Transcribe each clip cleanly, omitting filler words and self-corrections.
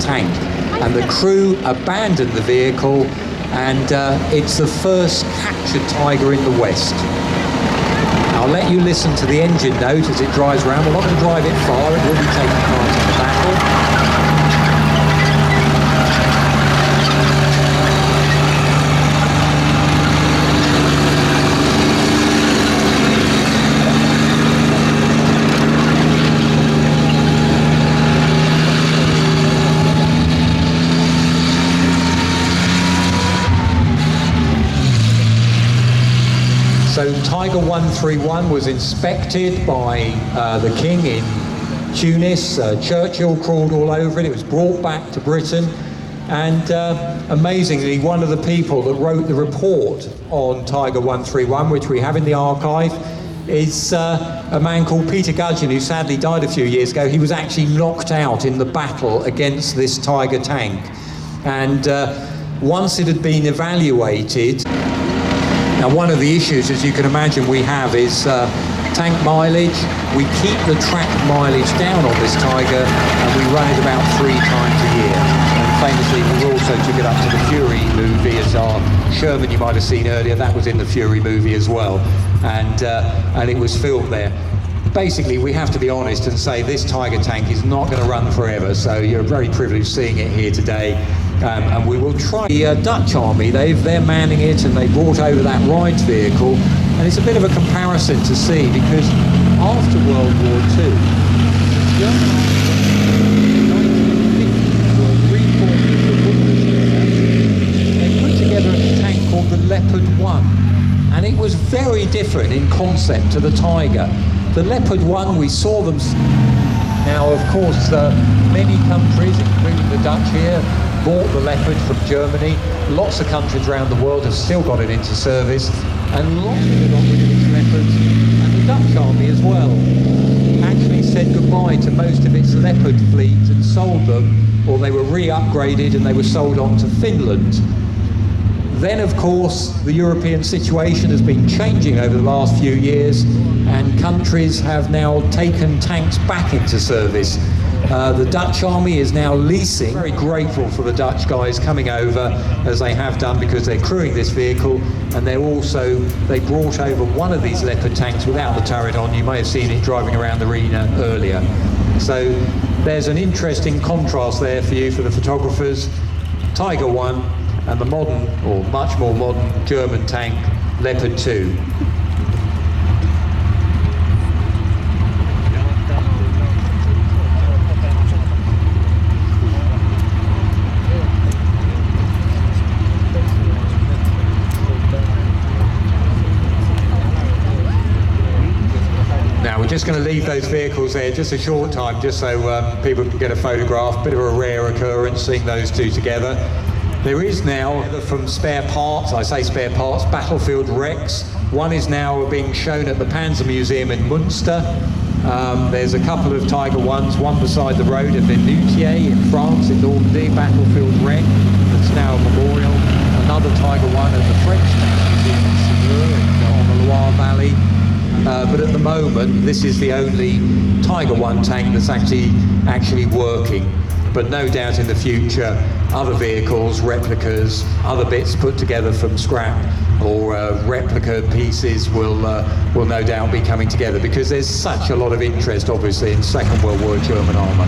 tank. And the crew abandoned the vehicle, and it's the first captured Tiger in the West. I'll let you listen to the engine note as it drives around. We're not going to drive it far, it will be taking part in the battle. So Tiger 131 was inspected by the King in Tunis. Churchill crawled all over it. It was brought back to Britain. And amazingly, one of the people that wrote the report on Tiger 131, which we have in the archive, is a man called Peter Gudgeon, who sadly died a few years ago. He was actually knocked out in the battle against this Tiger tank. And once it had been evaluated, now one of the issues, as you can imagine, we have is tank mileage. We keep the track mileage down on this Tiger, and we run it about 3 times a year. And famously, we also took it up to the Fury movie as our Sherman you might have seen earlier. That was in the Fury movie as well, and it was filmed there. Basically, we have to be honest and say this Tiger tank is not going to run forever, so you're very privileged seeing it here today. And we will try. The Dutch Army, they're manning it, and they brought over that rides vehicle, and it's a bit of a comparison to see, because after World War II, German army were reforming the Bundeswehr. They put together a tank called the Leopard 1, and it was very different in concept to the Tiger. The Leopard 1, we saw them. Now, of course, many countries, including the Dutch here, bought the Leopard from Germany. Lots of countries around the world have still got it into service, and lots of it got rid of its Leopards. And the Dutch Army as well actually said goodbye to most of its Leopard fleet and sold them, or they were re-upgraded and they were sold on to Finland. Then, of course, the European situation has been changing over the last few years, and countries have now taken tanks back into service. The Dutch Army is now leasing. Very grateful for the Dutch guys coming over, as they have done, because they're crewing this vehicle, and they brought over one of these Leopard tanks without the turret on. You may have seen it driving around the arena earlier. So there's an interesting contrast there for you, for the photographers. Tiger 1 and the modern, or much more modern, German tank, Leopard 2. Now we're just going to leave those vehicles there just a short time, just so people can get a photograph. Bit of a rare occurrence seeing those two together. There is now, from spare parts, I say spare parts, battlefield wrecks. One is now being shown at the Panzer Museum in Munster. There's a couple of Tiger 1s, one beside the road at Vimoutiers in France, in Normandy, battlefield wreck that's now a memorial. Another Tiger 1 at the French Tank Museum in Saumur, on the Loire Valley. But at the moment, this is the only Tiger 1 tank that's actually working. But no doubt in the future, other vehicles, replicas, other bits put together from scrap or replica pieces will no doubt be coming together, because there's such a lot of interest, obviously, in Second World War German armour.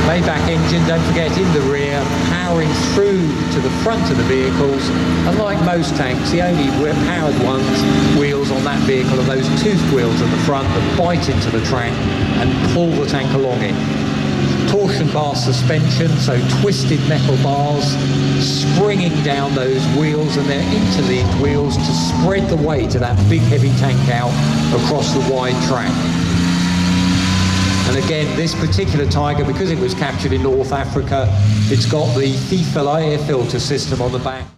Maybach engine, don't forget, in the rear, powering through to the front of the vehicles. Unlike most tanks, the only powered wheels on that vehicle are those toothed wheels at the front that bite into the track and pull the tank along it. Torsion bar suspension, so twisted metal bars springing down those wheels, and they're interleaved wheels to spread the weight of that big heavy tank out across the wide track. And again, this particular Tiger, because it was captured in North Africa, it's got the Fifela air filter system on the back.